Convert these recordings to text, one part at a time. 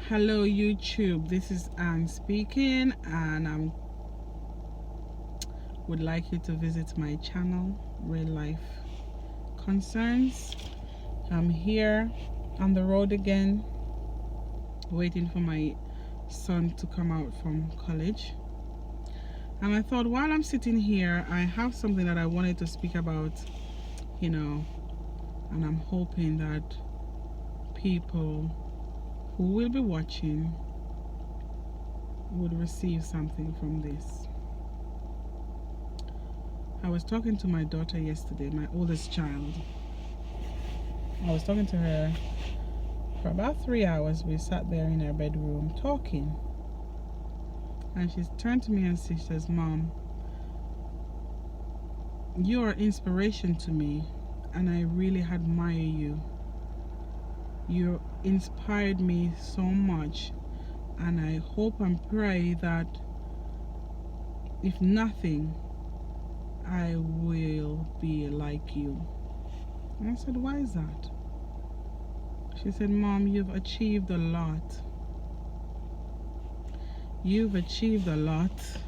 Hello YouTube, this is Anne speaking, and I would like you to visit my channel, Real Life Concerns. I'm here on the road again, waiting for my son to come out from college. And I thought, while I'm sitting here, I have something that I wanted to speak about, and I'm hoping that people who will be watching would receive something from this. I was talking to my daughter yesterday, my oldest child. I was talking to her for about 3 hours. We sat there in her bedroom talking. And she turned to me and she says, "Mom, you are inspiration to me, and I really admire you. You inspired me so much, and I hope and pray that if nothing, I will be like you." And I said, "Why is that?" She said, "Mom, you've achieved a lot. You've achieved a lot."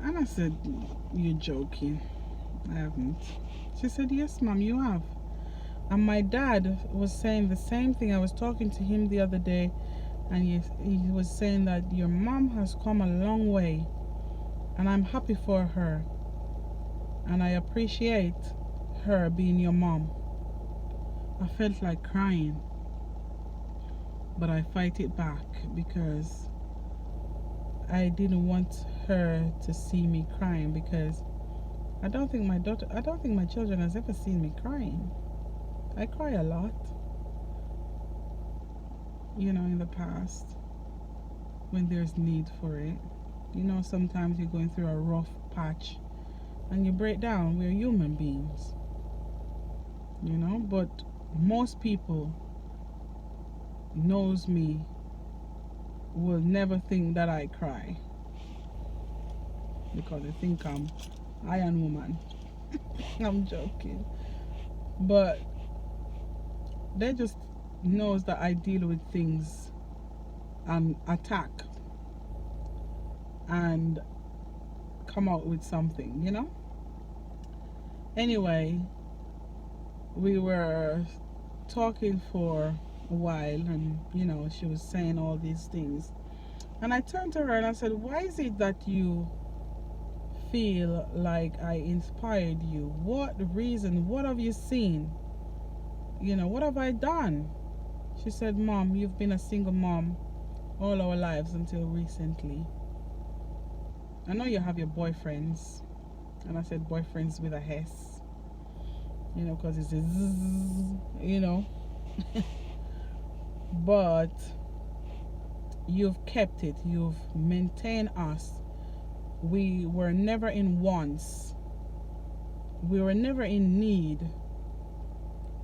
And I said, "You're joking. I haven't." She said, "Yes, Mom, you have." And my dad was saying the same thing. I was talking to him the other day, and he was saying that your mom has come a long way, and I'm happy for her, and I appreciate her being your mom. I felt like crying, but I fight it back because I didn't want her to see me crying, because I don't think my children has ever seen me crying. I cry a lot, in the past when there's need for it. Sometimes you're going through a rough patch and you break down. We're human beings, but most people knows me will never think that I cry, because they think I'm Iron Woman. I'm joking. But they just knows that I deal with things and attack and come out with something, Anyway, we were talking for a while, and she was saying all these things, and I turned to her and I said, "Why is it that you feel like I inspired you? What reason? What have you seen? What have I done?" She said, "Mom, you've been a single mom all our lives until recently. I know you have your boyfriends." And I said boyfriends with a S, because it's a zzz, but you've kept it. You've maintained us. We were never in wants. We were never in need.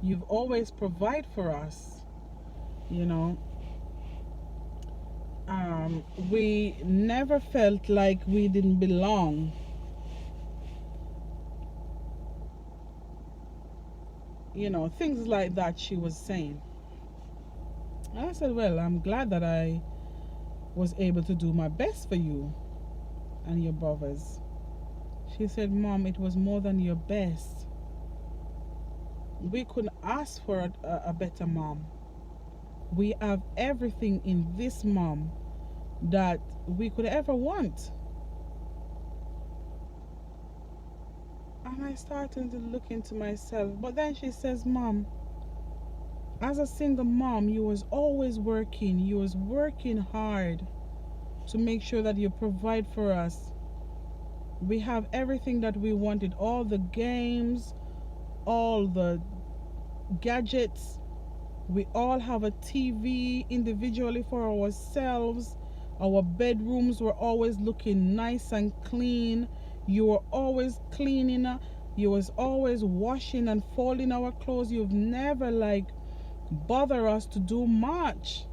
You've always provided for us, we never felt like we didn't belong. Things like that she was saying. And I said, "Well, I'm glad that I was able to do my best for you and your brothers." She said, "Mom, it was more than your best. We couldn't ask for a better mom. We have everything in this mom that we could ever want." And I started to look into myself. But then she says, "Mom, as a single mom, you was always working. You was working hard to make sure that you provide for us. We have everything that we wanted, all the games, all the gadgets. We all have a TV individually for ourselves. Our bedrooms were always looking nice and clean. You were always cleaning. You was always washing and folding our clothes. You've never bother us to do much.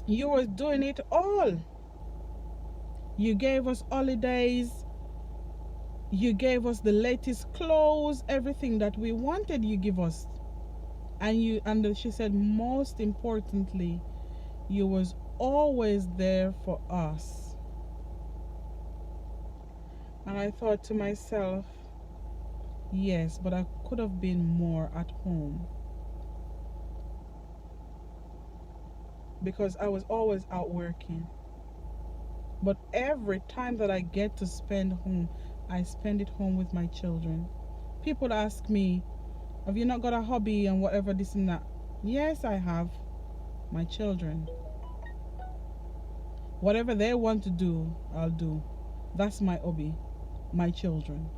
You was doing it all. You gave us holidays. You gave us the latest clothes. Everything that we wanted, you give us. She said, most importantly, you was always there for us. And I thought to myself, yes, but I could have been more at home, because I was always out working. But every time that I get to spend home, I spend it home with my children. People ask me, have you not got a hobby and whatever, this and that? Yes, I have. My children. Whatever they want to do, I'll do. That's my hobby. My children.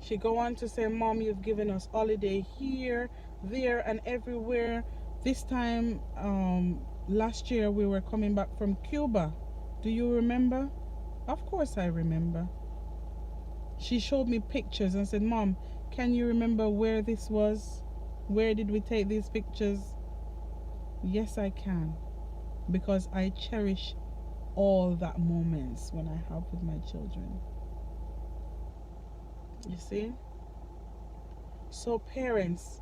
She go on to say, Mom, you've given us holiday here, there, and everywhere. This time, last year, we were coming back from Cuba. Do you remember? Of course I remember. She showed me pictures and said, Mom, can you remember where this was? Where did we take these pictures? Yes, I can. Because I cherish all that moments when I have with my children. You see? So parents,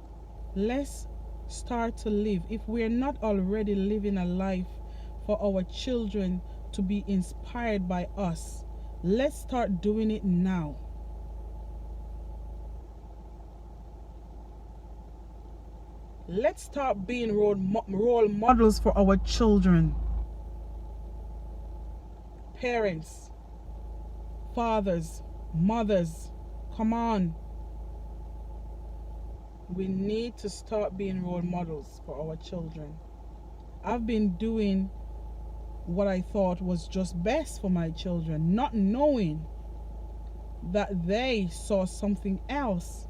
let's start to live. If we're not already living a life for our children to be inspired by us, let's start doing it now. Let's start being role models for our children. Parents, fathers, mothers, come on. We need to start being role models for our children. I've been doing what I thought was just best for my children, not knowing that they saw something else.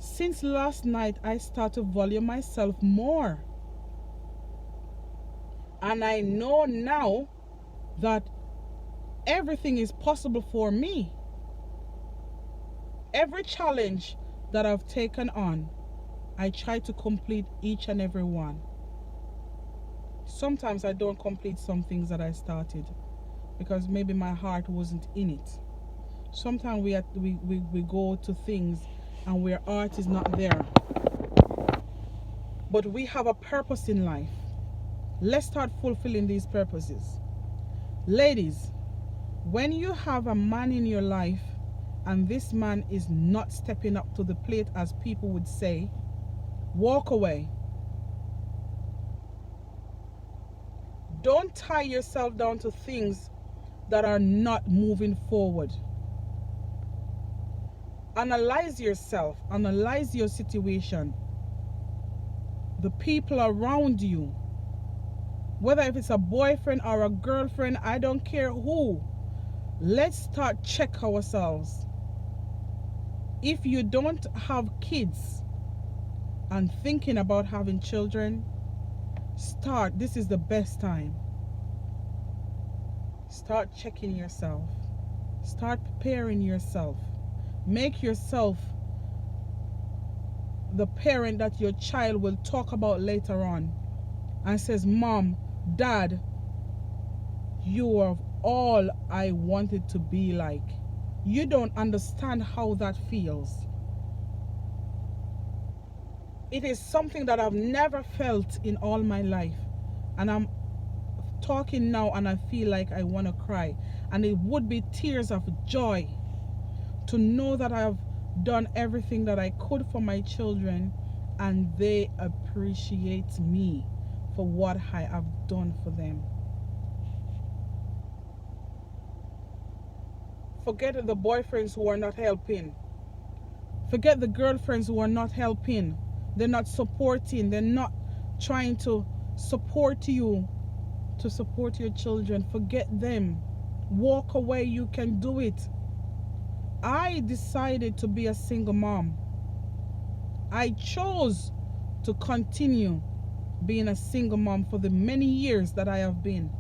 Since last night, I start to value myself more. And I know now that everything is possible for me. Every challenge that I've taken on, I try to complete each and every one. Sometimes I don't complete some things that I started because maybe my heart wasn't in it. Sometimes we go to things and where art is not there. But we have a purpose in life. Let's start fulfilling these purposes. Ladies, when you have a man in your life and this man is not stepping up to the plate, as people would say, walk away. Don't tie yourself down to things that are not moving forward. Analyze yourself, analyze your situation, the people around you, whether if it's a boyfriend or a girlfriend, I don't care who. Let's start check ourselves. If you don't have kids and thinking about having children, start. This is the best time. Start checking yourself. Start preparing yourself. Make yourself the parent that your child will talk about later on and says, Mom, Dad, you are all I wanted to be like. You don't understand how that feels. It is something that I've never felt in all my life. And I'm talking now and I feel like I want to cry. And it would be tears of joy to know that I've done everything that I could for my children and they appreciate me for what I have done for them. Forget the boyfriends who are not helping. Forget the girlfriends who are not helping. They're not supporting. They're not trying to support you, to support your children. Forget them. Walk away. You can do it. I decided to be a single mom. I chose to continue being a single mom for the many years that I have been.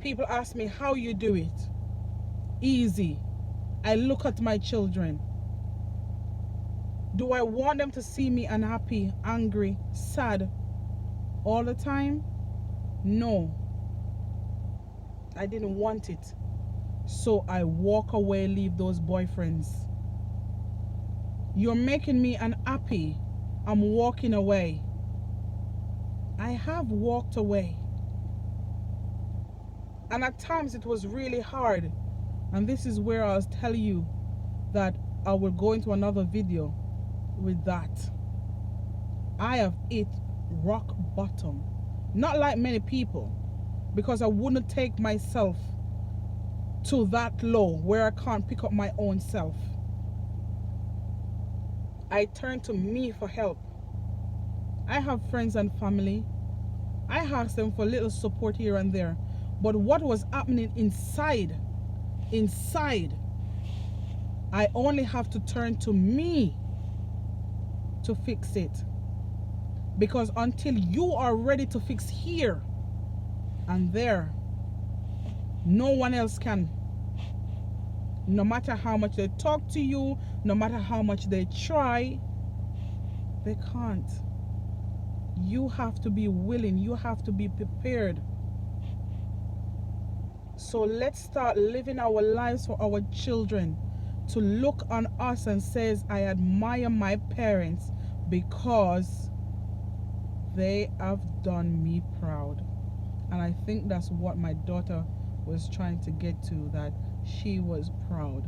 People ask me how you do it. Easy. I look at my children. Do I want them to see me unhappy, angry, sad all the time? No. I didn't want it. So I walk away, leave those boyfriends. You're making me unhappy. I'm walking away. I have walked away. And at times it was really hard. And this is where I'll tell you that I will go into another video with that. I have hit rock bottom. Not like many people, because I wouldn't take myself to that low where I can't pick up my own self. I turn to me for help. I have friends and family. I ask them for little support here and there. But what was happening inside, I only have to turn to me to fix it. Because until you are ready to fix here and there, no one else can. No matter how much they talk to you, no matter how much they try, they can't. You have to be willing. You have to be prepared. So let's start living our lives for our children to look on us and says, I admire my parents because they have done me proud. And I think that's what my daughter was trying to get to, that she was proud.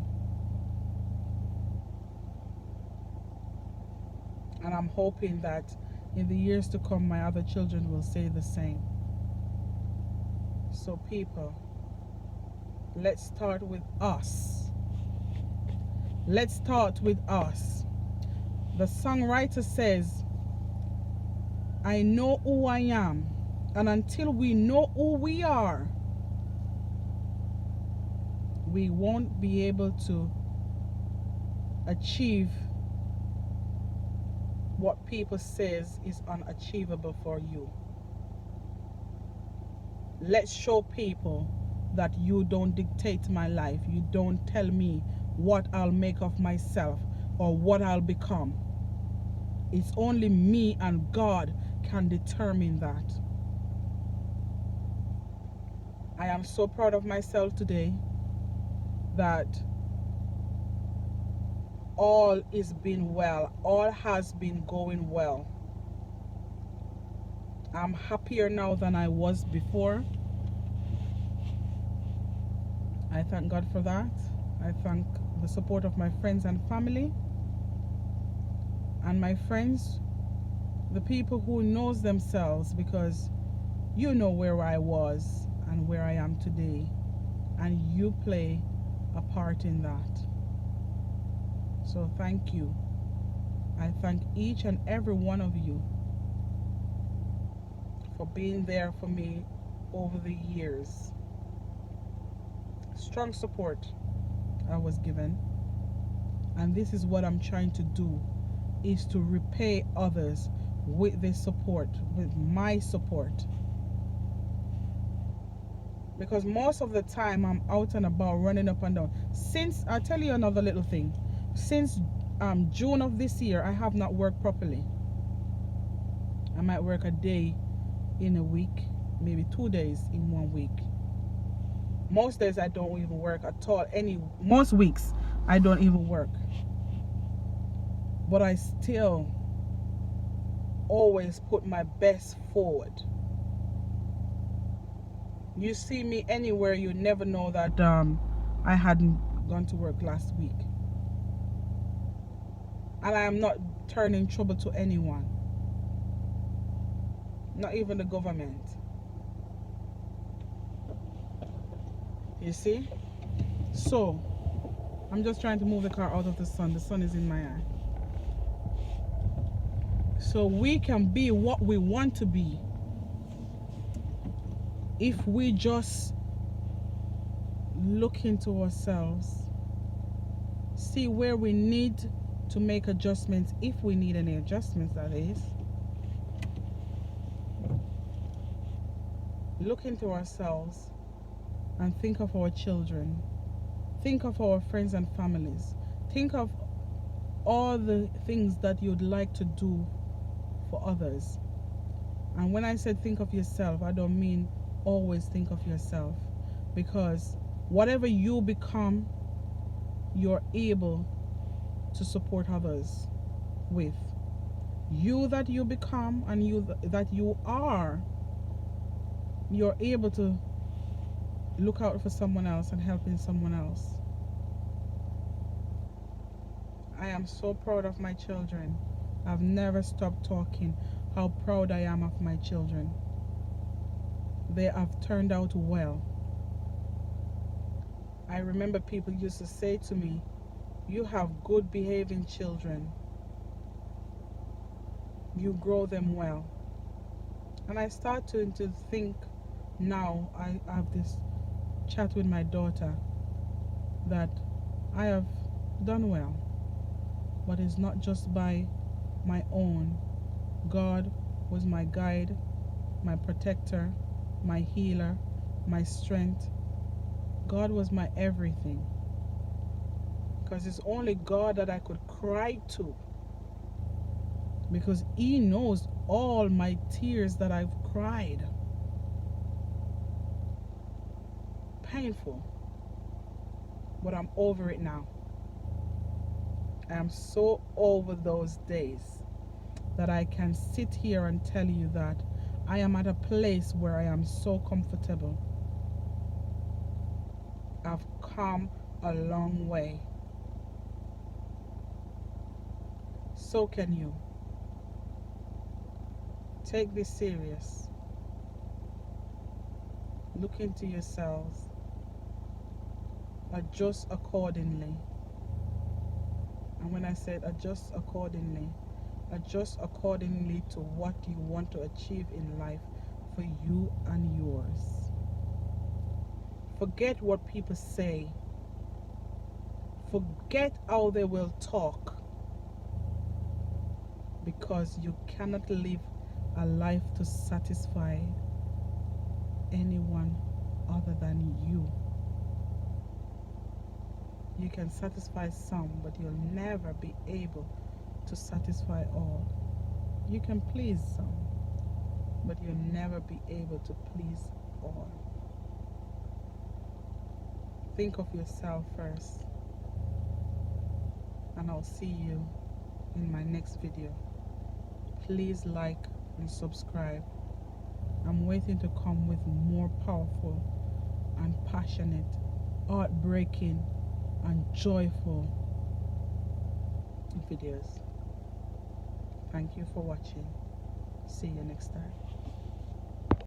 And I'm hoping that in the years to come, my other children will say the same. So people, let's start with us. Let's start with us. The songwriter says, I know who I am, and until we know who we are, we won't be able to achieve what people says is unachievable for you. Let's show people that you don't dictate my life. You don't tell me what I'll make of myself or what I'll become. It's only me and God can determine that. I am so proud of myself today that all is been well. All has been going well. I'm happier now than I was before. I thank God for that. I thank the support of my friends and family. And my friends, the people who knows themselves, because you know where I was and where I am today, and you play a part in that. So thank you. I thank each and every one of you for being there for me over the years. Strong support I was given, and this is what I'm trying to do, is to repay others with this support, with my support. Because most of the time I'm out and about, running up and down. Since, I'll tell you another little thing. Since June of this year, I have not worked properly. I might work a day in a week, maybe 2 days in 1 week. Most days I don't even work at all. Most weeks I don't even work. But I still always put my best forward. You see me anywhere, you never know that I hadn't gone to work last week. And I am not turning trouble to anyone. Not even the government. You see? So, I'm just trying to move the car out of the sun. The sun is in my eye. So we can be what we want to be if we just look into ourselves, see where we need to make adjustments, if we need any adjustments, that is. Look into ourselves and think of our children. Think of our friends and families. Think of all the things that you'd like to do for others. And when I said think of yourself, I don't mean always think of yourself, because whatever you become, you're able to to support others with. You that you become and you that you are, you're able to look out for someone else and helping someone else. I am so proud of my children. I've never stopped talking how proud I am of my children. They have turned out well. I remember people used to say to me, you have good behaving children. You grow them well. And I start to think now, I have this chat with my daughter that I have done well. But it's not just by my own. God was my guide, my protector, my healer, my strength. God was my everything. Because it's only God that I could cry to. Because He knows all my tears that I've cried. Painful. But I'm over it now. I am so over those days that I can sit here and tell you that I am at a place where I am so comfortable. I've come a long way. So can you. Take this serious. Look into yourselves. Adjust accordingly. And when I said adjust accordingly to what you want to achieve in life for you and yours. Forget what people say. Forget how they will talk. Because you cannot live a life to satisfy anyone other than you. You can satisfy some, but you'll never be able to satisfy all. You can please some, but you'll never be able to please all. Think of yourself first, and I'll see you in my next video. Please like and subscribe. I'm waiting to come with more powerful and passionate, heartbreaking and joyful videos. Thank you for watching. See you next time.